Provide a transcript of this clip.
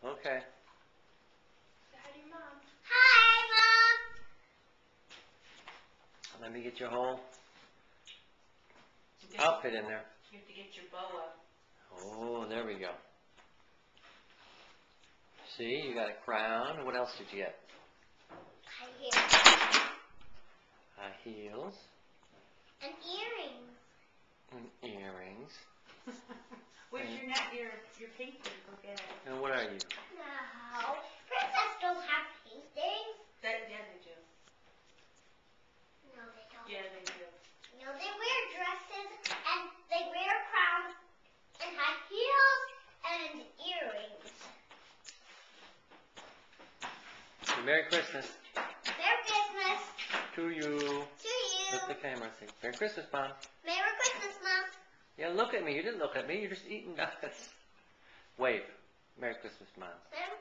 Okay. Say hi to your mom. Hi, Let me get your whole You outfit in there. have to get your boa. Oh, there we go. See, you got a crown. What else did you get? Mom. High heels And earrings. and earrings. Where's your painting? Go get it. And what are you? No. Princess don't have paintings. Yeah, they do. No, they don't. Yeah, they do. No, they wear dresses and they wear crowns and high heels and earrings. Merry Christmas Merry Christmas to you. to you. Look at the camera. Say, Merry Christmas, Mom. Merry Christmas, Mom. Yeah, look at me. You didn't look at me. You're just eating nuts. Wave. Merry Christmas, Mom. Merry